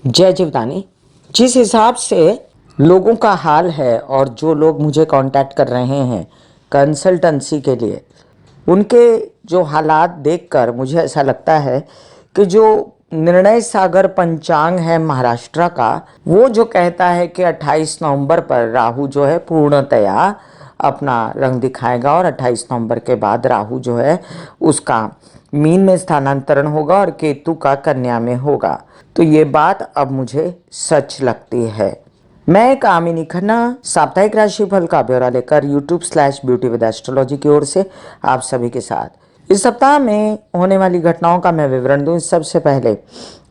जय जीवदानी। जिस हिसाब से लोगों का हाल है और जो लोग मुझे कांटेक्ट कर रहे हैं कंसल्टेंसी के लिए, उनके जो हालात देखकर मुझे ऐसा लगता है कि जो निर्णय सागर पंचांग है महाराष्ट्र का, वो जो कहता है कि 28 नवंबर पर राहु जो है पूर्णतया अपना रंग दिखाएगा और 28 नवंबर के बाद राहु जो है उसका मीन में स्थानांतरण होगा और केतु का कन्या में होगा। तो ये बात अब मुझे सच लगती है। मैं कामिनी खन्ना साप्ताहिक राशिफल का ब्यौरा लेकर YouTube/ब्यूटी विद एस्ट्रोलॉजी की ओर से आप सभी के साथ इस सप्ताह में होने वाली घटनाओं का मैं विवरण दूं। सबसे पहले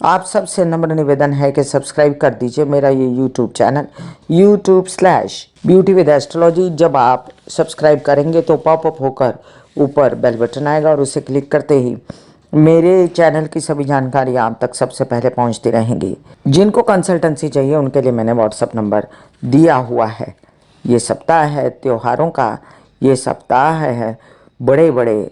आप सबसे नम्र निवेदन है कि सब्सक्राइब कर दीजिए मेरा ये YouTube चैनल YouTube/ब्यूटी विद एस्ट्रोलॉजी। जब आप सब्सक्राइब करेंगे तो पॉपअप होकर ऊपर बेल बटन आएगा और उसे क्लिक करते ही मेरे चैनल की सभी जानकारी आप तक सबसे पहले पहुंचती रहेंगी। जिनको कंसल्टेंसी चाहिए उनके लिए मैंने व्हाट्सएप नंबर दिया हुआ है। ये सप्ताह है त्योहारों का, ये सप्ताह है बड़े बड़े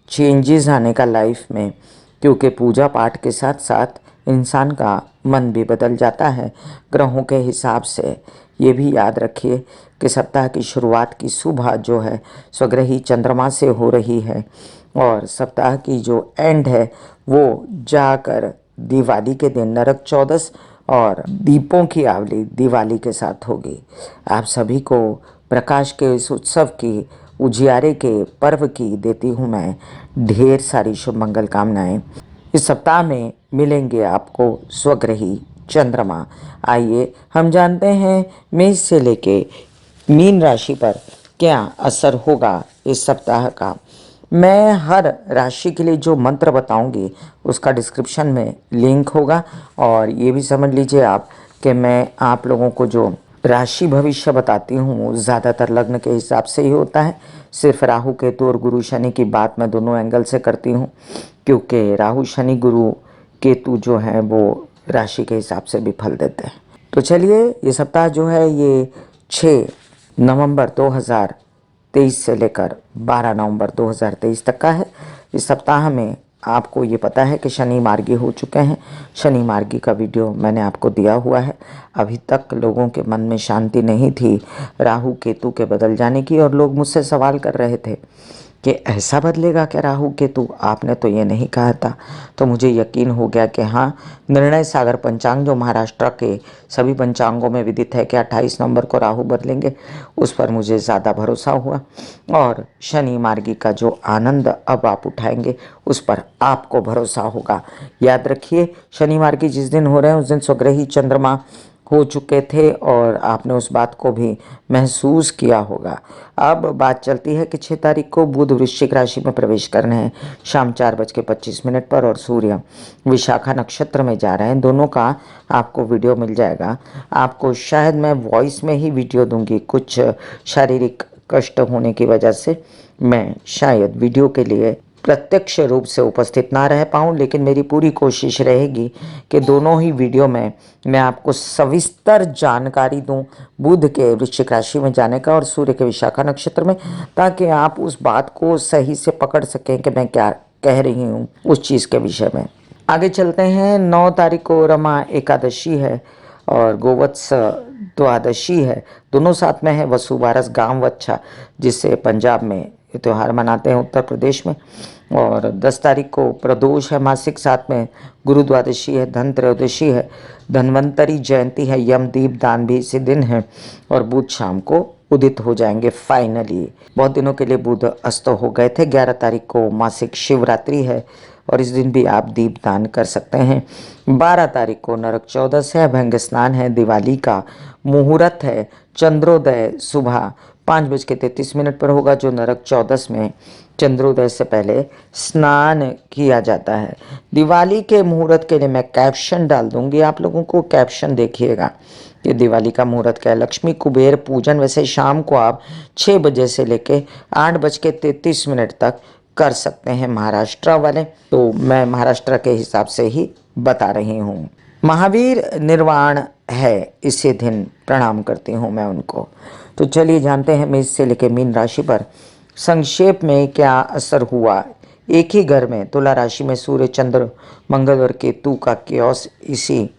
चेंजेस आने का लाइफ में, क्योंकि पूजा पाठ के साथ साथ इंसान का मन भी बदल जाता है ग्रहों के हिसाब से। ये भी याद रखिए कि सप्ताह की शुरुआत की सुबह जो है स्वग्रही चंद्रमा से हो रही है और सप्ताह की जो एंड है वो जाकर दिवाली के दिन नरक चौदस और दीपों की आवली दिवाली के साथ होगी। आप सभी को प्रकाश के इस उत्सव की, उजियारे के पर्व की देती हूँ मैं ढेर सारी शुभ मंगल कामनाएं। इस सप्ताह में मिलेंगे आपको स्वग्रही चंद्रमा। आइए हम जानते हैं मेष से लेके मीन राशि पर क्या असर होगा इस सप्ताह का। मैं हर राशि के लिए जो मंत्र बताऊंगी उसका डिस्क्रिप्शन में लिंक होगा और ये भी समझ लीजिए आप कि मैं आप लोगों को जो राशि भविष्य बताती हूँ ज़्यादातर लग्न के हिसाब से ही होता है। सिर्फ राहु केतु और गुरु शनि की बात मैं दोनों एंगल से करती हूँ, क्योंकि राहु शनि गुरु केतु जो हैं वो राशि के हिसाब से भी फल देते हैं। तो चलिए, ये सप्ताह जो है ये 6 नवंबर 2023 से लेकर 12 नवंबर 2023 तक का है। इस सप्ताह में आपको ये पता है कि शनि मार्गी हो चुके हैं। शनि मार्गी का वीडियो मैंने आपको दिया हुआ है। अभी तक लोगों के मन में शांति नहीं थी राहु केतु के बदल जाने की, और लोग मुझसे सवाल कर रहे थे कि ऐसा बदलेगा क्या राहु केतु, आपने तो ये नहीं कहा था। तो मुझे यकीन हो गया कि हाँ, निर्णय सागर पंचांग जो महाराष्ट्र के सभी पंचांगों में विदित है कि 28 नवंबर को राहु बदलेंगे, उस पर मुझे ज़्यादा भरोसा हुआ और शनि मार्गी का जो आनंद अब आप उठाएंगे उस पर आपको भरोसा होगा। याद रखिए, शनि मार्गी जिस दिन हो रहे हैं उस दिन स्वग्रही चंद्रमा हो चुके थे और आपने उस बात को भी महसूस किया होगा। अब बात चलती है कि 6 तारीख को बुध वृश्चिक राशि में प्रवेश करने हैं शाम 4:25 पर और सूर्य विशाखा नक्षत्र में जा रहे हैं। दोनों का आपको वीडियो मिल जाएगा। आपको शायद मैं वॉइस में ही वीडियो दूंगी, कुछ शारीरिक कष्ट होने की वजह से मैं शायद वीडियो के लिए प्रत्यक्ष रूप से उपस्थित ना रह पाऊँ, लेकिन मेरी पूरी कोशिश रहेगी कि दोनों ही वीडियो में मैं आपको सविस्तर जानकारी दूं बुध के वृश्चिक राशि में जाने का और सूर्य के विशाखा नक्षत्र में, ताकि आप उस बात को सही से पकड़ सकें कि मैं क्या कह रही हूँ उस चीज़ के विषय में। आगे चलते हैं। 9 तारीख को रमा एकादशी है और गोवत्स द्वादशी है। दोनों साथ में है। वसु बारस गांव वच्छा, जिससे पंजाब में ये त्यौहार मनाते हैं, उत्तर प्रदेश में। और 10 तारीख को प्रदोष है मासिक, साथ में गुरु द्वादशी है, धन त्रयोदशी है, धन्वंतरी जयंती है, यम दीप दान भी इसी दिन है और बुध शाम को उदित हो जाएंगे फाइनली। बहुत दिनों के लिए बुध अस्त हो गए थे। 11 तारीख को मासिक शिवरात्रि है और इस दिन भी आप दीप दान कर सकते हैं। 12 तारीख को नरक चौदस है, अभ्यंग स्नान है, दिवाली का मुहूर्त है, चंद्रोदय सुबह 5:33 पर होगा, जो नरक चौदस में चंद्रोदय से पहले स्नान किया जाता है। दिवाली के मुहूर्त के लिए मैं कैप्शन डाल दूंगी, आप लोगों को कैप्शन देखिएगा कि दिवाली का मुहूर्त क्या है। लक्ष्मी कुबेर पूजन वैसे शाम को आप 6 बजे से लेके 8:33 तक कर सकते हैं महाराष्ट्र वाले, तो मैं महाराष्ट्र के हिसाब से ही बता रही हूँ। महावीर निर्वाण है इसी दिन, प्रणाम करती हूँ मैं उनको। तो चलिए जानते हैं मेष से लेकर मीन राशि पर संक्षेप में क्या असर हुआ। एक ही घर में तुला राशि में सूर्य चंद्र मंगल और केतु का केओस इसी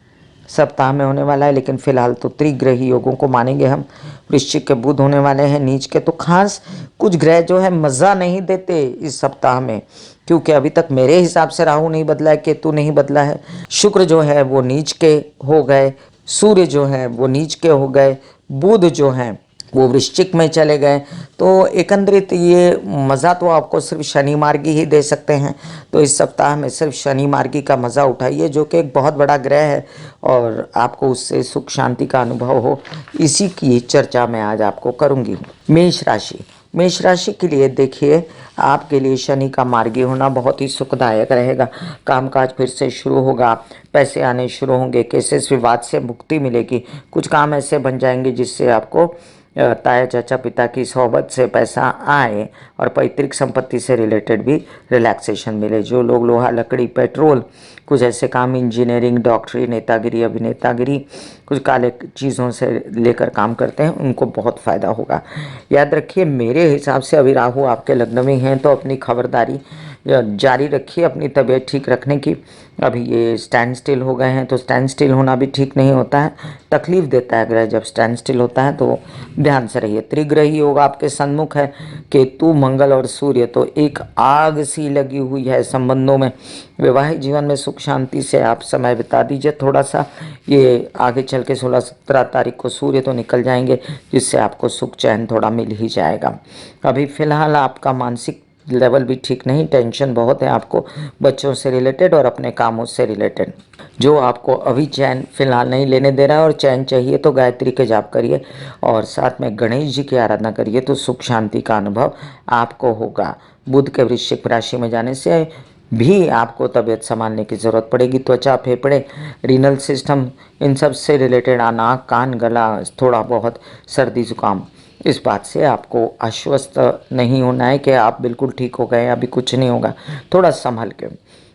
सप्ताह में होने वाला है, लेकिन फिलहाल तो त्रिग्रही योगों को मानेंगे हम। वृश्चिक के बुध होने वाले हैं नीच के, तो खास कुछ ग्रह जो है मज़ा नहीं देते इस सप्ताह में, क्योंकि अभी तक मेरे हिसाब से राहु नहीं बदला है, केतु नहीं बदला है, शुक्र जो है वो नीच के हो गए, सूर्य जो है वो नीच के हो गए, बुध जो है वो वृश्चिक में चले गए। तो एकंदरित ये मज़ा तो आपको सिर्फ शनि मार्गी ही दे सकते हैं। तो इस सप्ताह में सिर्फ शनि मार्गी का मज़ा उठाइए, जो कि एक बहुत बड़ा ग्रह है और आपको उससे सुख शांति का अनुभव हो, इसी की चर्चा मैं आज आपको करूँगी। मेष राशि, मेष राशि के लिए देखिए, आपके लिए शनि का मार्गी होना बहुत ही सुखदायक रहेगा। कामकाज फिर से शुरू होगा, पैसे आने शुरू होंगे, केसेस विवाद से मुक्ति मिलेगी, कुछ काम ऐसे बन जाएंगे जिससे आपको ताया चाचा पिता की सोहबत से पैसा आए और पैतृक संपत्ति से रिलेटेड भी रिलैक्सेशन मिले। जो लोग लोहा लकड़ी पेट्रोल कुछ ऐसे काम, इंजीनियरिंग डॉक्टरी नेतागिरी अभिनेतागिरी कुछ काले चीज़ों से लेकर काम करते हैं, उनको बहुत फ़ायदा होगा। याद रखिए, मेरे हिसाब से अभी राहु आपके लग्न में हैं, तो अपनी खबरदारी जारी रखिए अपनी तबीयत ठीक रखने की। अभी ये स्टैंड स्टिल हो गए हैं, तो स्टैंड स्टिल होना भी ठीक नहीं होता है, तकलीफ देता है ग्रह जब स्टैंड स्टिल होता है, तो ध्यान से रहिए। त्रिग्रही योग आपके सन्मुख है, केतु मंगल और सूर्य, तो एक आग सी लगी हुई है संबंधों में। वैवाहिक जीवन में सुख शांति से आप समय बिता दीजिए थोड़ा सा, ये आगे चल के 16-17 तारीख को सूर्य तो निकल जाएंगे, जिससे आपको सुख चैन थोड़ा मिल ही जाएगा। अभी फिलहाल आपका मानसिक लेवल भी ठीक नहीं, टेंशन बहुत है आपको बच्चों से रिलेटेड और अपने कामों से रिलेटेड, जो आपको अभी चैन फिलहाल नहीं लेने दे रहा है। और चैन चाहिए तो गायत्री के जाप करिए और साथ में गणेश जी की आराधना करिए, तो सुख शांति का अनुभव आपको होगा। बुध के वृश्चिक राशि में जाने से भी आपको तबीयत संभालने की ज़रूरत पड़ेगी। त्वचा, फेफड़े, रीनल सिस्टम, इन सब से रिलेटेड नाक कान गला थोड़ा बहुत सर्दी जुकाम, इस बात से आपको आश्वस्त नहीं होना है कि आप बिल्कुल ठीक हो गए, अभी कुछ नहीं होगा, थोड़ा संभल के।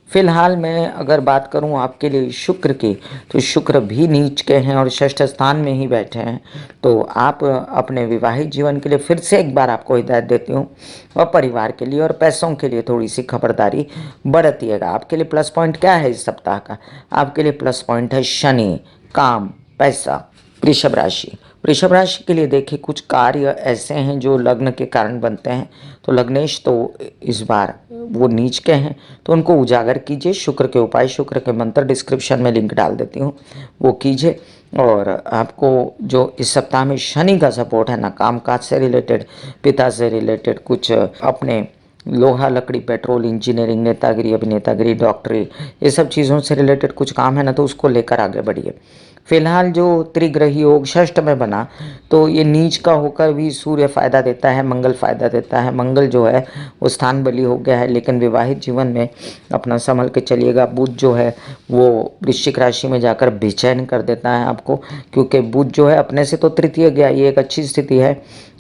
फिलहाल मैं अगर बात करूं आपके लिए शुक्र की, तो शुक्र भी नीच के हैं और षष्ठ स्थान में ही बैठे हैं। तो आप अपने विवाहित जीवन के लिए फिर से एक बार आपको हिदायत देती हूं, और परिवार के लिए और पैसों के लिए थोड़ी सी खबरदारी बरतिएगा। आपके लिए प्लस पॉइंट क्या है इस सप्ताह का? आपके लिए प्लस पॉइंट है शनि, काम, पैसा। वृषभ राशि, वृषभ राशि के लिए देखिए, कुछ कार्य ऐसे हैं जो लग्न के कारण बनते हैं, तो लग्नेश तो इस बार वो नीच के हैं, तो उनको उजागर कीजिए। शुक्र के उपाय, शुक्र के मंत्र डिस्क्रिप्शन में लिंक डाल देती हूँ, वो कीजिए। और आपको जो इस सप्ताह में शनि का सपोर्ट है ना, कामकाज से रिलेटेड, पिता से रिलेटेड, कुछ अपने लोहा लकड़ी पेट्रोल इंजीनियरिंग नेतागिरी अभिनेतागिरी डॉक्टरी, ये सब चीज़ों से रिलेटेड कुछ काम है ना, तो उसको लेकर आगे बढ़िए। फिलहाल जो त्रिग्रही योग षष्ठ में बना, तो ये नीच का होकर भी सूर्य फायदा देता है, मंगल फायदा देता है। मंगल जो है वो स्थान बली हो गया है, लेकिन विवाहित जीवन में अपना संभल के चलिएगा। बुध जो है वो वृश्चिक राशि में जाकर बेचैन कर देता है आपको, क्योंकि बुध जो है अपने से तो तृतीय गया, ये एक अच्छी स्थिति है,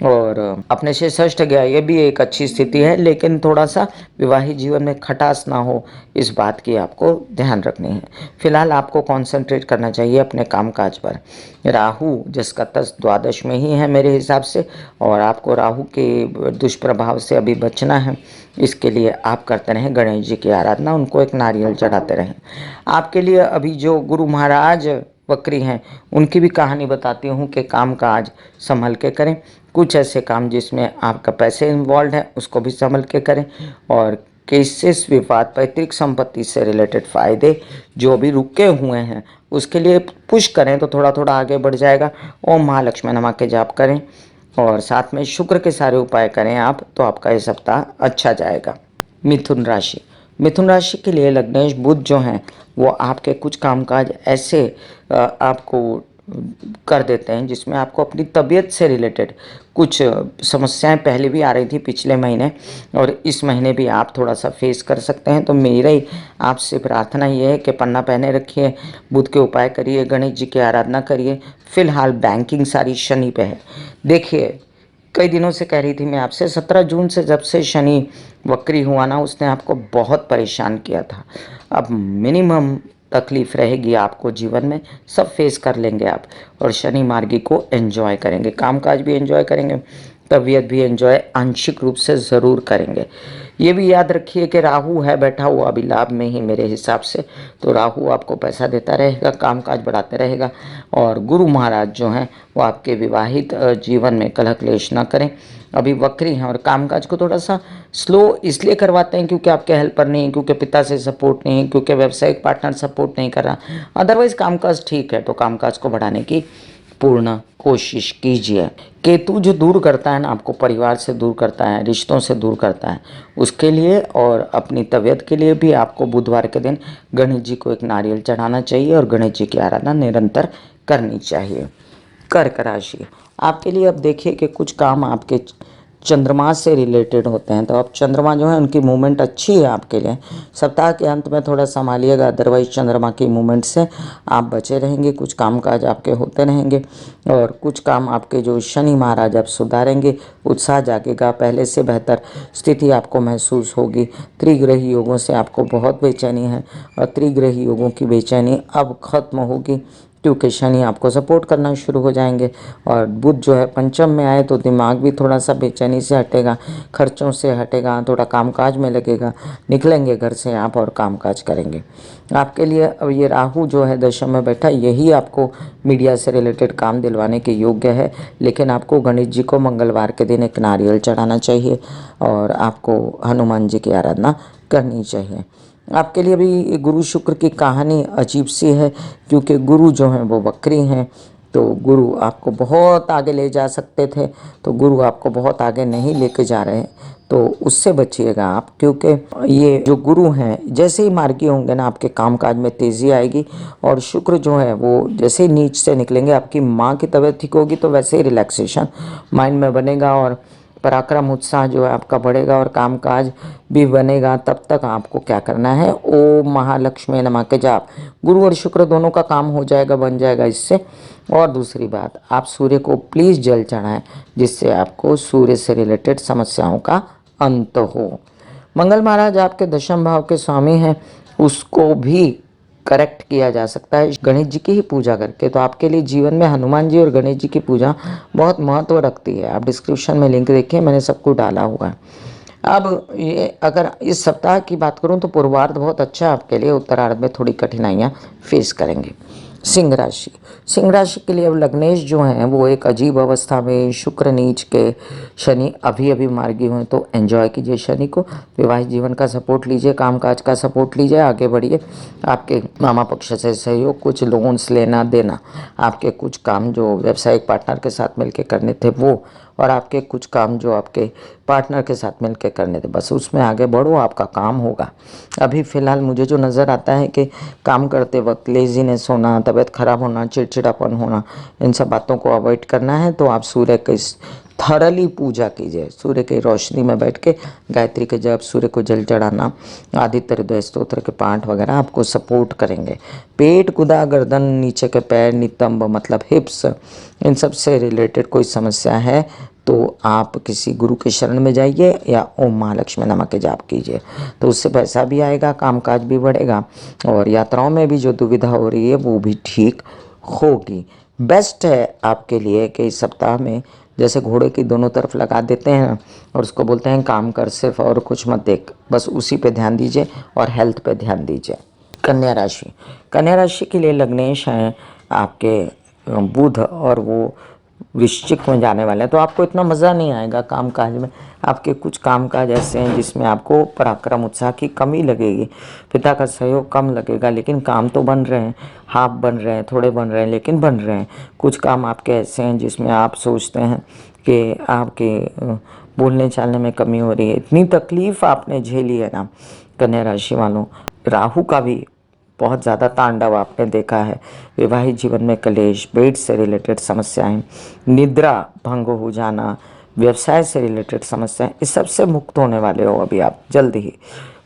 और अपने से षष्ठ गया, ये भी एक अच्छी स्थिति है, लेकिन थोड़ा सा विवाहित जीवन में खटास ना हो, इस बात की आपको ध्यान रखनी है। फिलहाल आपको कॉन्सेंट्रेट करना चाहिए अपने कामकाज पर। राहु जिसका तस द्वादश में ही है मेरे हिसाब से, और आपको राहु के दुष्प्रभाव से अभी बचना है। इसके लिए आप करते रहें गणेश जी की आराधना, उनको एक नारियल चढ़ाते रहें। आपके लिए अभी जो गुरु महाराज वक्री हैं, उनकी भी कहानी बताती हूँ कि काम काज संभल के करें। कुछ ऐसे काम जिसमें आपका पैसे इन्वॉल्व है, उसको भी संभल के करें। और केसेस विवाद, पैतृक संपत्ति से रिलेटेड फ़ायदे जो भी रुके हुए हैं, उसके लिए पुश करें तो थोड़ा थोड़ा आगे बढ़ जाएगा। ओम महालक्ष्मी नमः के जाप करें और साथ में शुक्र के सारे उपाय करें आप, तो आपका ये सप्ताह अच्छा जाएगा। मिथुन राशि, मिथुन राशि के लिए लग्नेश बुध जो हैं वो आपके कुछ कामकाज ऐसे आपको कर देते हैं जिसमें आपको अपनी तबीयत से रिलेटेड कुछ समस्याएं पहले भी आ रही थी पिछले महीने, और इस महीने भी आप थोड़ा सा फेस कर सकते हैं। तो मेरी आपसे प्रार्थना ये है कि पन्ना पहने रखिए, बुध के उपाय करिए, गणेश जी की आराधना करिए। फिलहाल बैंकिंग सारी शनि पे है। देखिए, कई दिनों से कह रही थी मैं आपसे, 17 जून से जब से शनि वक्री हुआ ना, उसने आपको बहुत परेशान किया था। अब मिनिमम तकलीफ रहेगी आपको जीवन में, सब फेस कर लेंगे आप, और शनि मार्गी को एंजॉय करेंगे, कामकाज भी एंजॉय करेंगे, तबीयत भी एंजॉय आंशिक रूप से ज़रूर करेंगे। ये भी याद रखिए कि राहु है बैठा हुआ अभी लाभ में ही मेरे हिसाब से, तो राहु आपको पैसा देता रहेगा, कामकाज बढ़ाते रहेगा। और गुरु महाराज जो हैं वो आपके विवाहित जीवन में कलह क्लेश ना करें, अभी वक्री हैं और कामकाज को थोड़ा सा स्लो इसलिए करवाते हैं क्योंकि आपके हेल्पर नहीं, क्योंकि पिता से सपोर्ट नहीं, क्योंकि व्यावसायिक पार्टनर सपोर्ट नहीं कर रहा। अदरवाइज कामकाज ठीक है, तो कामकाज को बढ़ाने की पूर्ण कोशिश कीजिए। केतु जो दूर करता है ना, आपको परिवार से दूर करता है, रिश्तों से दूर करता है, उसके लिए और अपनी तबीयत के लिए भी आपको बुधवार के दिन गणेश जी को एक नारियल चढ़ाना चाहिए और गणेश जी की आराधना निरंतर करनी चाहिए। कर्क राशि आपके लिए अब देखिए कि कुछ काम आपके चंद्रमा से रिलेटेड होते हैं, तो अब चंद्रमा जो है उनकी मूवमेंट अच्छी है आपके लिए। सप्ताह के अंत में थोड़ा संभालिएगा, अदरवाइज चंद्रमा की मूवमेंट से आप बचे रहेंगे। कुछ कामकाज आपके होते रहेंगे और कुछ काम आपके जो शनि महाराज आप सुधारेंगे, उत्साह जागेगा, पहले से बेहतर स्थिति आपको महसूस होगी। त्रिग्रही योगों से आपको बहुत बेचैनी है और त्रिग्रही योगों की बेचैनी अब खत्म होगी क्योंकि शनि आपको सपोर्ट करना शुरू हो जाएंगे। और बुध जो है पंचम में आए तो दिमाग भी थोड़ा सा बेचैनी से हटेगा, खर्चों से हटेगा, थोड़ा कामकाज में लगेगा, निकलेंगे घर से आप और कामकाज करेंगे। आपके लिए अब ये राहु जो है दशम में बैठा, यही आपको मीडिया से रिलेटेड काम दिलवाने के योग्य है, लेकिन आपको गणेश जी को मंगलवार के दिन एक नारियल चढ़ाना चाहिए और आपको हनुमान जी की आराधना करनी चाहिए। आपके लिए भी गुरु शुक्र की कहानी अजीब सी है क्योंकि गुरु जो हैं वो वक्री हैं, तो गुरु आपको बहुत आगे ले जा सकते थे, तो गुरु आपको बहुत आगे नहीं लेके जा रहे हैं, तो उससे बचिएगा आप, क्योंकि ये जो गुरु हैं जैसे ही मार्गी होंगे ना आपके कामकाज में तेज़ी आएगी। और शुक्र जो है वो जैसे ही नीच से निकलेंगे, आपकी माँ की तबीयत ठीक होगी तो वैसे ही रिलैक्सेशन माइंड में बनेगा और पराक्रम उत्साह जो है आपका बढ़ेगा और कामकाज भी बनेगा। तब तक आपको क्या करना है, ओम महालक्ष्मी नमः के जाप, गुरु और शुक्र दोनों का काम हो जाएगा, बन जाएगा इससे। और दूसरी बात, आप सूर्य को प्लीज़ जल चढ़ाएं जिससे आपको सूर्य से रिलेटेड समस्याओं का अंत हो। मंगल महाराज आपके दशम भाव के स्वामी हैं, उसको भी करेक्ट किया जा सकता है गणेश जी की ही पूजा करके। तो आपके लिए जीवन में हनुमान जी और गणेश जी की पूजा बहुत महत्व रखती है। आप डिस्क्रिप्शन में लिंक देखिए, मैंने सबको डाला हुआ है। अब ये अगर इस सप्ताह की बात करूं तो पूर्वार्ध बहुत अच्छा है आपके लिए, उत्तरार्ध में थोड़ी कठिनाइयां फेस करेंगे। सिंह राशि, सिंह राशि के लिए अब लग्नेश जो हैं वो एक अजीब अवस्था में, शुक्र नीच के, शनि अभी अभी मार्गी हुए, तो एंजॉय कीजिए शनि को, विवाहित जीवन का सपोर्ट लीजिए, कामकाज का सपोर्ट लीजिए, आगे बढ़िए। आपके मामा पक्ष से सहयोग, कुछ लोन्स लेना देना, आपके कुछ काम जो व्यावसायिक पार्टनर के साथ मिलकर करने थे वो, और आपके कुछ काम जो आपके पार्टनर के साथ मिलकर करने थे, बस उसमें आगे बढ़ो, आपका काम होगा। अभी फ़िलहाल मुझे जो नज़र आता है कि काम करते वक्त लेजीनेस होना, तबीयत खराब होना, चिड़चिड़ापन होना, इन सब बातों को अवॉइड करना है। तो आप सूर्य की थरली पूजा कीजिए, सूर्य की रोशनी में बैठ के गायत्री के जप, सूर्य को जल चढ़ाना, आदित्य हृदय स्तोत्र के पाठ वगैरह आपको सपोर्ट करेंगे। पेट, गुदा, गर्दन, नीचे के पैर, नितंब मतलब हिप्स, इन सब से रिलेटेड कोई समस्या है तो आप किसी गुरु के शरण में जाइए या ओम महालक्ष्मी नमः के जाप कीजिए, तो उससे पैसा भी आएगा, कामकाज भी बढ़ेगा और यात्राओं में भी जो दुविधा हो रही है वो भी ठीक होगी। बेस्ट है आपके लिए कि इस सप्ताह में जैसे घोड़े की दोनों तरफ लगा देते हैं और उसको बोलते हैं काम कर सिर्फ और कुछ मत देख, बस उसी पे ध्यान दीजिए और हेल्थ पे ध्यान दीजिए। कन्या राशि, कन्या राशि के लिए लग्नेश हैं आपके बुध और वो वृश्चिक में जाने वाले हैं, तो आपको इतना मज़ा नहीं आएगा कामकाज में। आपके कुछ कामकाज ऐसे हैं जिसमें आपको पराक्रम उत्साह की कमी लगेगी, पिता का सहयोग कम लगेगा, लेकिन काम तो बन रहे हैं, हाफ बन रहे हैं, थोड़े बन रहे हैं, लेकिन बन रहे हैं। कुछ काम आपके ऐसे हैं जिसमें आप सोचते हैं कि आपके बोलने चालने में कमी हो रही है। इतनी तकलीफ़ आपने झेली है ना कन्या राशि वालों, राहु का भी बहुत ज़्यादा तांडव आपने देखा है, वैवाहिक जीवन में कलेश, पेट से रिलेटेड समस्याएं, निद्रा भंग हो जाना, व्यवसाय से रिलेटेड समस्याएं, इस सब से मुक्त होने वाले हो अभी आप जल्द ही।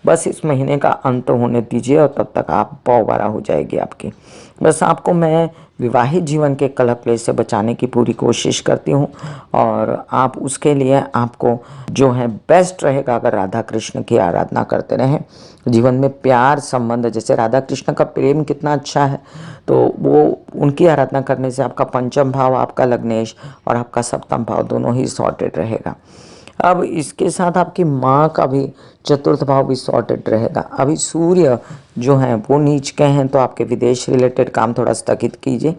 बस इस महीने का अंत होने दीजिए और तब तक आप पौबारा हो जाएगी आपकी। बस आपको मैं विवाहित जीवन के कलह क्लेश से बचाने की पूरी कोशिश करती हूँ, और आप उसके लिए आपको जो है बेस्ट रहेगा अगर राधा कृष्ण की आराधना करते रहें। जीवन में प्यार संबंध, जैसे राधा कृष्ण का प्रेम कितना अच्छा है, तो वो उनकी आराधना करने से आपका पंचम भाव, आपका लग्नेश और आपका सप्तम भाव दोनों ही सॉर्टेड रहेगा। अब इसके साथ आपकी माँ का भी चतुर्थ भाव भी सॉर्टेड रहेगा। अभी सूर्य जो हैं वो नीच के हैं, तो आपके विदेश रिलेटेड काम थोड़ा स्थगित कीजिए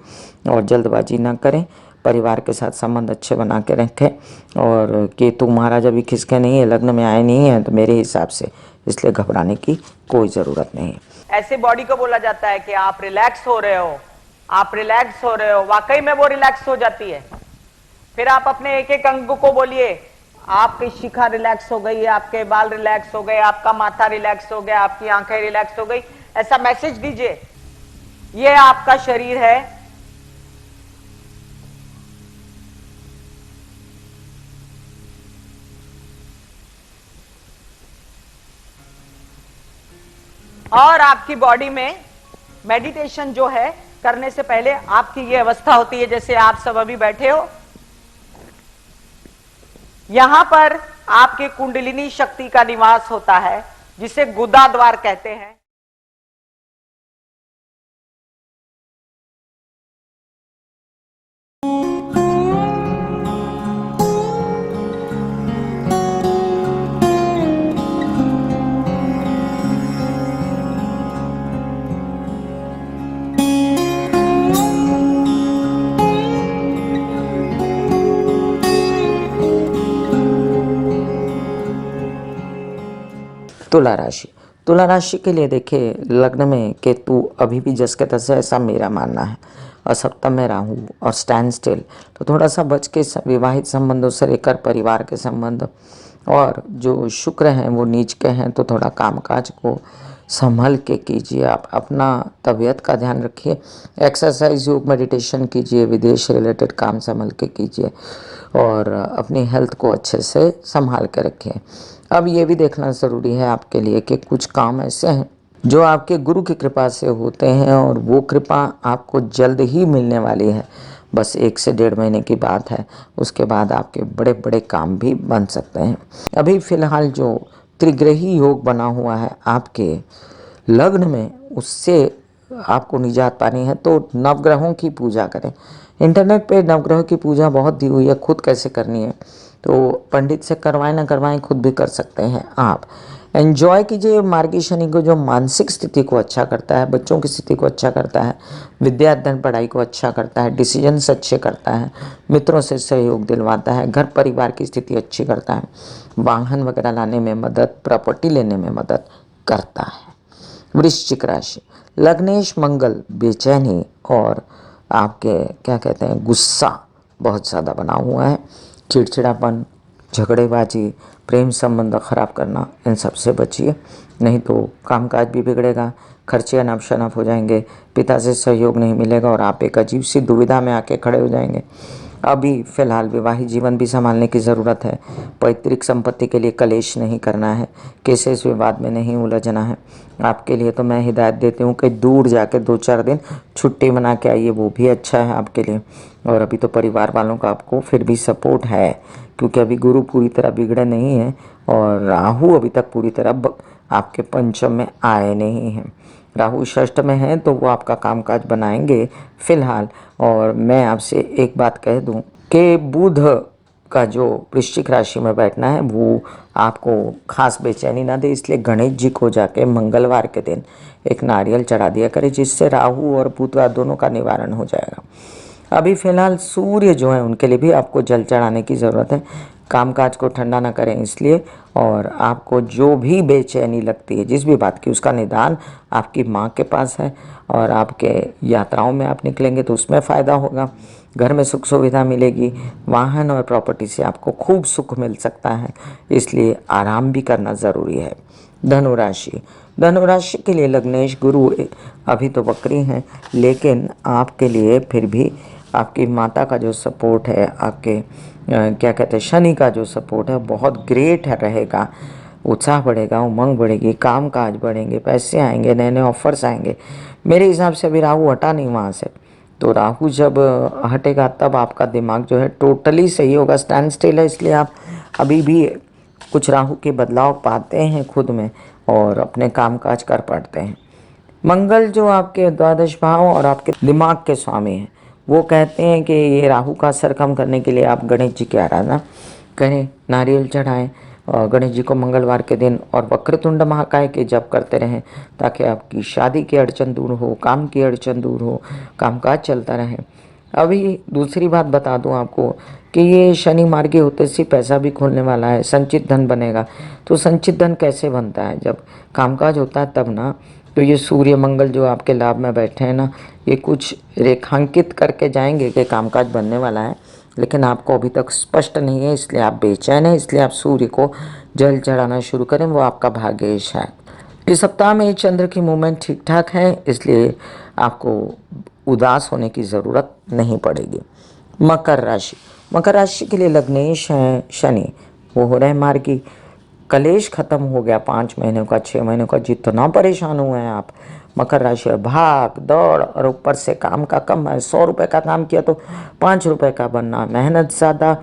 और जल्दबाजी ना करें। परिवार के साथ संबंध अच्छे बना के रखें। और केतु महाराज अभी खिसके नहीं है, लग्न में आए नहीं हैं, तो मेरे हिसाब से इसलिए घबराने की कोई ज़रूरत नहीं है। ऐसे बॉडी को बोला जाता है कि आप रिलैक्स हो रहे हो, आप रिलैक्स हो रहे हो, वाकई में वो रिलैक्स हो जाती है। फिर आप अपने एक एक अंग को बोलिए, आपकी शिखा रिलैक्स हो गई, आपके बाल रिलैक्स हो गए, आपका माथा रिलैक्स हो गया, आपकी आंखें रिलैक्स हो गई, ऐसा मैसेज दीजिए। ये आपका शरीर है, और आपकी बॉडी में मेडिटेशन जो है करने से पहले आपकी ये अवस्था होती है, जैसे आप सब अभी बैठे हो, यहां पर आपके कुंडलिनी शक्ति का निवास होता है, जिसे गुदा द्वार कहते हैं। तुला राशि, तुला राशि के लिए देखिए, लग्न में केतु अभी भी जस के तस है, ऐसा मेरा मानना है, और सप्तम में राहु और स्टैंड स्टिल, तो थोड़ा सा बच के विवाहित संबंधों से लेकर परिवार के संबंध, और जो शुक्र हैं वो नीच के हैं, तो थोड़ा कामकाज को संभल के कीजिए। आप अपना तबीयत का ध्यान रखिए, एक्सरसाइज योग मेडिटेशन कीजिए, विदेश रिलेटेड काम संभल के कीजिए, और अपनी हेल्थ को अच्छे से संभाल के रखिए। अब ये भी देखना ज़रूरी है आपके लिए कि कुछ काम ऐसे हैं जो आपके गुरु की कृपा से होते हैं, और वो कृपा आपको जल्द ही मिलने वाली है। बस 1 से 1.5 महीने की बात है, उसके बाद आपके बड़े बड़े काम भी बन सकते हैं। अभी फ़िलहाल जो त्रिग्रही योग बना हुआ है आपके लग्न में, उससे आपको निजात पानी है, तो नवग्रहों की पूजा करें। इंटरनेट पे नवग्रहों की पूजा बहुत दी हुई है, खुद कैसे करनी है तो पंडित से करवाएं ना करवाएं, खुद भी कर सकते हैं आप। एन्जॉय कीजिए मार्गी शनि को, जो मानसिक स्थिति को अच्छा करता है, बच्चों की स्थिति को अच्छा करता है, विद्या अध्ययन पढ़ाई को अच्छा करता है, डिसीजंस अच्छे करता है, मित्रों से सहयोग दिलवाता है, घर परिवार की स्थिति अच्छी करता है, वाहन वगैरह लाने में मदद, प्रॉपर्टी लेने में मदद करता है। वृश्चिक राशि, लग्नेश मंगल बेचैनी और आपके क्या कहते हैं गुस्सा बहुत ज़्यादा बना हुआ है, चिड़चिड़ापन, झगड़ेबाजी, प्रेम संबंध खराब करना, इन सब से बचिए, नहीं तो कामकाज भी बिगड़ेगा, खर्चे अनाप शनाप हो जाएंगे, पिता से सहयोग नहीं मिलेगा और आप एक अजीब सी दुविधा में आके खड़े हो जाएंगे। अभी फ़िलहाल विवाहित जीवन भी संभालने की ज़रूरत है, पैतृक संपत्ति के लिए कलेश नहीं करना है, केसेस विवाद में नहीं उलझना है। आपके लिए तो मैं हिदायत देती हूँ कि दूर जाके 2-4 दिन छुट्टी मना के आइए, वो भी अच्छा है आपके लिए। और अभी तो परिवार वालों का आपको फिर भी सपोर्ट है, क्योंकि अभी गुरु पूरी तरह बिगड़े नहीं हैं और राहु अभी तक पूरी तरह आपके पंचम में आए नहीं हैं। राहु षष्ठ में है, तो वो आपका कामकाज बनाएंगे फ़िलहाल। और मैं आपसे एक बात कह दूं कि बुध का जो वृश्चिक राशि में बैठना है वो आपको खास बेचैनी ना दे, इसलिए गणेश जी को जाके मंगलवार के दिन एक नारियल चढ़ा दिया करें, जिससे राहु और बुध दोनों का निवारण हो जाएगा। अभी फ़िलहाल सूर्य जो है उनके लिए भी आपको जल चढ़ाने की ज़रूरत है, कामकाज को ठंडा ना करें इसलिए। और आपको जो भी बेचैनी लगती है जिस भी बात की, उसका निदान आपकी माँ के पास है, और आपके यात्राओं में आप निकलेंगे तो उसमें फ़ायदा होगा, घर में सुख सुविधा मिलेगी, वाहन और प्रॉपर्टी से आपको खूब सुख मिल सकता है, इसलिए आराम भी करना ज़रूरी है। धनुराशि, धनुराशि के लिए लग्नेश गुरु अभी तो वक्री हैं, लेकिन आपके लिए फिर भी आपकी माता का जो सपोर्ट है, आपके क्या कहते हैं शनि का जो सपोर्ट है बहुत ग्रेट है रहेगा। उत्साह बढ़ेगा, उमंग बढ़ेगी, काम काज बढ़ेंगे, पैसे आएंगे, नए नए ऑफर्स आएंगे, मेरे हिसाब से अभी राहु हटा नहीं वहाँ से, तो राहु जब हटेगा तब आपका दिमाग जो है टोटली सही होगा। स्टैंड स्टिल है, इसलिए आप अभी भी कुछ राहु के बदलाव पाते हैं खुद में और अपने कामकाज कर पाते हैं। मंगल जो आपके द्वादश भाव और आपके दिमाग के स्वामी हैं, वो कहते हैं कि ये राहु का असर कम करने के लिए आप गणेश जी की आराधना करें, नारियल चढ़ाएं गणेश जी को मंगलवार के दिन, और वक्रतुंड महाकाय के जप करते रहें ताकि आपकी शादी की अड़चन दूर हो, काम की अड़चन दूर हो, कामकाज चलता रहे। अभी दूसरी बात बता दूं आपको कि ये शनि मार्गी होते से पैसा भी खोलने वाला है, संचित धन बनेगा। तो संचित धन कैसे बनता है? जब कामकाज होता है तब ना। तो ये सूर्य मंगल जो आपके लाभ में बैठे हैं ना, ये कुछ रेखांकित करके जाएंगे कि कामकाज बनने वाला है, लेकिन आपको अभी तक स्पष्ट नहीं है, इसलिए आप बेचैन हैं। इसलिए आप सूर्य को जल चढ़ाना शुरू करें, वो आपका भाग्येश है। इस सप्ताह में चंद्र की मूवमेंट ठीक ठाक है, इसलिए आपको उदास होने की ज़रूरत नहीं पड़ेगी। मकर राशि, मकर राशि के लिए लग्नेश हैं शनि, वो हो रहे मार्गी। कलेश खत्म हो गया 5 महीने का, 6 महीने का, जितना परेशान हुए हैं आप। मकर राशि भाग दौड़ और ऊपर से काम का कम है। 100 रुपये का काम किया तो 5 रुपये का बनना, मेहनत ज़्यादा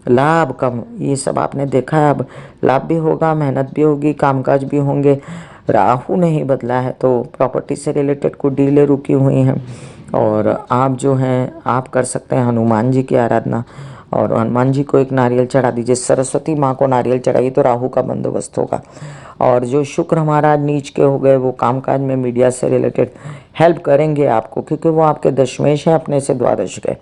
लाभ कम, ये सब आपने देखा है। अब लाभ भी होगा, मेहनत भी होगी, कामकाज भी होंगे। राहु नहीं बदला है तो प्रॉपर्टी से रिलेटेड कुछ डीलें रुकी हुई हैं। और आप जो हैं आप कर सकते हैं हनुमान जी की आराधना, और हनुमान जी को एक नारियल चढ़ा दीजिए। सरस्वती माँ को नारियल चढ़ाइए तो राहु का बंदोबस्त होगा। और जो शुक्र महाराज नीच के हो गए, वो कामकाज में मीडिया से रिलेटेड हेल्प करेंगे आपको, क्योंकि वो आपके दशमेश हैं, अपने से द्वादश गए।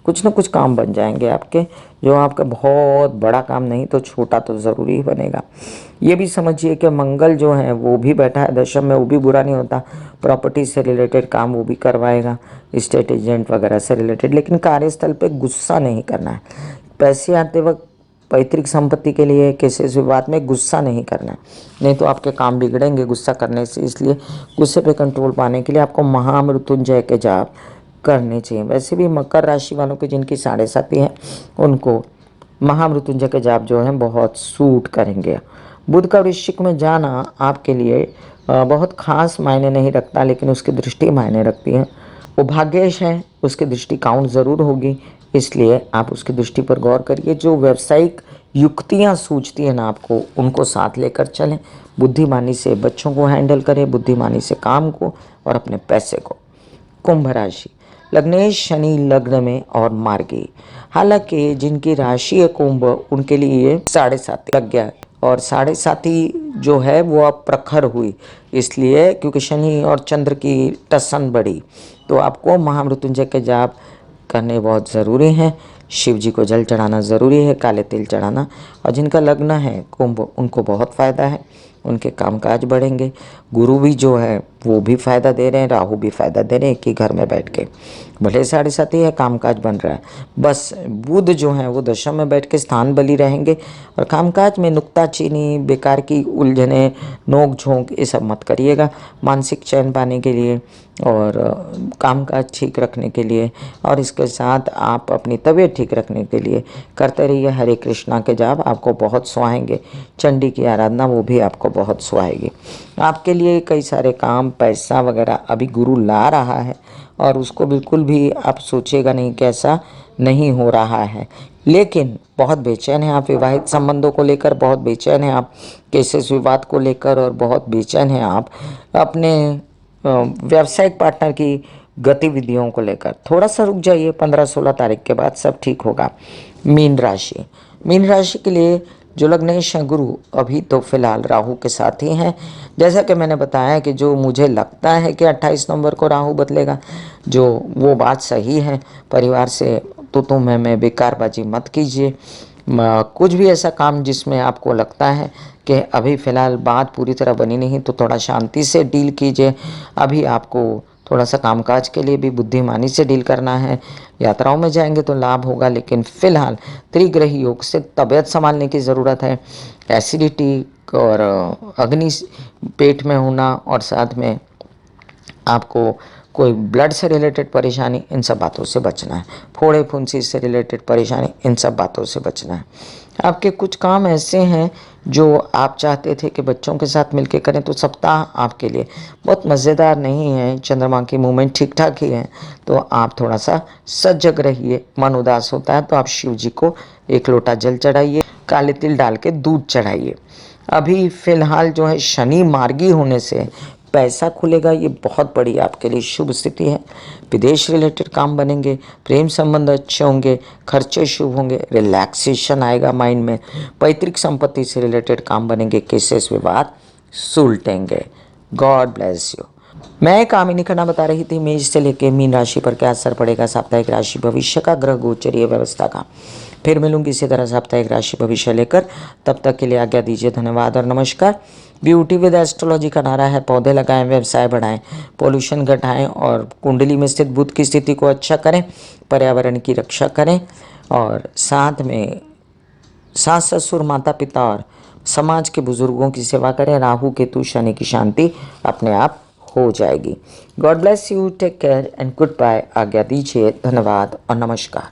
कुछ ना कुछ काम बन जाएंगे आपके, जो आपका बहुत बड़ा काम नहीं तो छोटा तो ज़रूरी ही बनेगा। ये भी समझिए कि मंगल जो है वो भी बैठा है दशम में, वो भी बुरा नहीं होता। प्रॉपर्टी से रिलेटेड काम वो भी करवाएगा, स्टेट एजेंट वगैरह से रिलेटेड। लेकिन कार्यस्थल पे गुस्सा नहीं करना है। पैसे आते वक्त पैतृक संपत्ति के लिए किसी विवाद में गुस्सा नहीं करना है, नहीं तो आपके काम बिगड़ेंगे गुस्सा करने से। इसलिए गुस्से पे कंट्रोल पाने के लिए आपको महामृत्युंजय के जाप करने चाहिए। वैसे भी मकर राशि वालों के जिनकी 7.5 है, उनको महामृत्युंजय के जाप जो हैं बहुत सूट करेंगे। बुध का वृश्चिक में जाना आपके लिए बहुत खास मायने नहीं रखता, लेकिन उसकी दृष्टि मायने रखती है। वो भाग्येश है, उसकी दृष्टि काउंट ज़रूर होगी, इसलिए आप उसकी दृष्टि पर गौर करिए। जो व्यावसायिक युक्तियाँ सूझती हैं ना आपको, उनको साथ लेकर चलें। बुद्धिमानी से बच्चों को हैंडल करें, बुद्धिमानी से काम को और अपने पैसे को। कुंभ राशि, लग्नेश शनि लग्न में और मार्गी। हालांकि जिनकी राशि है कुंभ, उनके लिए 7.5 लग गया है, और 7.5 जो है वो अब प्रखर हुई, इसलिए क्योंकि शनि और चंद्र की टसन बढ़ी। तो आपको महामृत्युंजय के जाप करने बहुत ज़रूरी हैं। शिव जी को जल चढ़ाना ज़रूरी है, काले तिल चढ़ाना। और जिनका लग्न है कुंभ, उनको बहुत फ़ायदा है, उनके कामकाज बढ़ेंगे। गुरु भी जो है वो भी फ़ायदा दे रहे हैं, राहु भी फ़ायदा दे रहे हैं, एक ही घर में बैठ के। भले 7.5 है, कामकाज बन रहा है। बस बुध जो है वो दशम में बैठ के स्थान बली रहेंगे, और कामकाज में नुक्ताचीनी, बेकार की उलझने, नोक झोंक, ये सब मत करिएगा। मानसिक चैन पाने के लिए और कामकाज ठीक रखने के लिए, और इसके साथ आप अपनी तबीयत ठीक रखने के लिए करते रहिए हरे कृष्णा के जाप, आपको बहुत सुहाएंगे। चंडी की आराधना, वो भी आपको बहुत सुहाएगी। आपके लिए कई सारे काम, पैसा वगैरह अभी गुरु ला रहा है, और उसको बिल्कुल भी आप सोचिएगा नहीं कि ऐसा नहीं हो रहा है। लेकिन बहुत बेचैन हैं आप विवाहित संबंधों को लेकर, बहुत बेचैन हैं आप केसेस विवाद को लेकर, और बहुत बेचैन हैं आप अपने व्यावसायिक पार्टनर की गतिविधियों को लेकर। थोड़ा सा रुक जाइए, 15-16 तारीख के बाद सब ठीक होगा। मीन राशि, मीन राशि के लिए जो लग्नेश हैं गुरु, अभी तो फिलहाल राहु के साथ ही हैं। जैसा कि मैंने बताया कि जो मुझे लगता है कि 28 नवंबर को राहु बदलेगा, जो वो बात सही है। परिवार से तो मैं बेकारबाजी मत कीजिए। कुछ भी ऐसा काम जिसमें आपको लगता है कि अभी फ़िलहाल बात पूरी तरह बनी नहीं, तो थोड़ा शांति से डील कीजिए। अभी आपको थोड़ा सा कामकाज के लिए भी बुद्धिमानी से डील करना है। यात्राओं में जाएंगे तो लाभ होगा, लेकिन फ़िलहाल त्रिग्रही योग से तबीयत संभालने की ज़रूरत है। एसिडिटी और अग्नि पेट में होना, और साथ में आपको कोई ब्लड से रिलेटेड परेशानी, इन सब बातों से बचना है। फोड़े फुंसी से रिलेटेड परेशानी, इन सब बातों से बचना है। आपके कुछ काम ऐसे हैं जो आप चाहते थे कि बच्चों के साथ मिलके करें, तो सप्ताह आपके लिए बहुत मज़ेदार नहीं है। चंद्रमा की मूवमेंट ठीक ठाक ही है, तो आप थोड़ा सा सजग रहिए। मन उदास होता है तो आप शिव जी को 1 लोटा जल चढ़ाइए, काले तिल डाल के दूध चढ़ाइए। अभी फ़िलहाल जो है शनि मार्गी होने से पैसा खुलेगा, ये बहुत बड़ी आपके लिए शुभ स्थिति है। विदेश रिलेटेड काम बनेंगे, प्रेम संबंध अच्छे होंगे, खर्चे शुभ होंगे, रिलैक्सेशन आएगा माइंड में। पैतृक संपत्ति से रिलेटेड काम बनेंगे, केसेस विवाद सुलटेंगे। God bless you. मैं कामिनी खन्ना बता रही थी मेष से लेके मीन राशि पर क्या असर पड़ेगा साप्ताहिक राशि भविष्य का, ग्रह गोचरीय व्यवस्था का। फिर मिलूंगी इसी तरह साप्ताहिक राशि भविष्य लेकर। तब तक के लिए आज्ञा दीजिए। धन्यवाद और नमस्कार। ब्यूटी विद एस्ट्रोलॉजी का नारा है, पौधे लगाएं, व्यवसाय बढ़ाएं, पोल्यूशन घटाएं और कुंडली में स्थित बुध की स्थिति को अच्छा करें, पर्यावरण की रक्षा करें और साथ में सास ससुर माता पिता और समाज के बुजुर्गों की सेवा करें। राहु केतु शनि की शांति अपने आप हो जाएगी। God bless you, take care and goodbye. आज्ञा दीजिए। धन्यवाद और नमस्कार।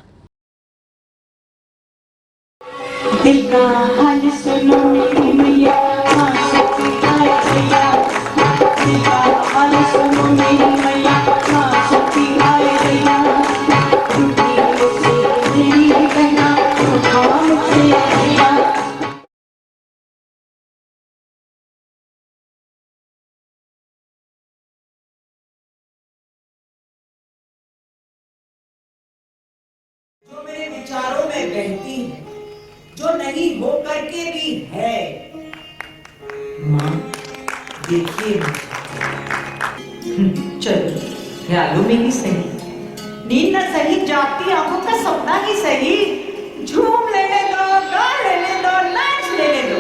दिल का हाल सुनो मेरी मैया, हाँ शक्ति आए भैया। दिल का हाल सुनो मेरी मैया, हाँ शक्ति आए भैया। टूटी मुझसे तेरी बहना, उठा मुझसे भैया। जो मेरे विचारों में बहती है, जो नहीं हो करके भी है। माँ देखिए, चलो ख्यालों में ही सही, नींद न सही, जागती आंखों का सपना ही सही। झूम लेने दो, गा लेने दो, नाच लेने दो।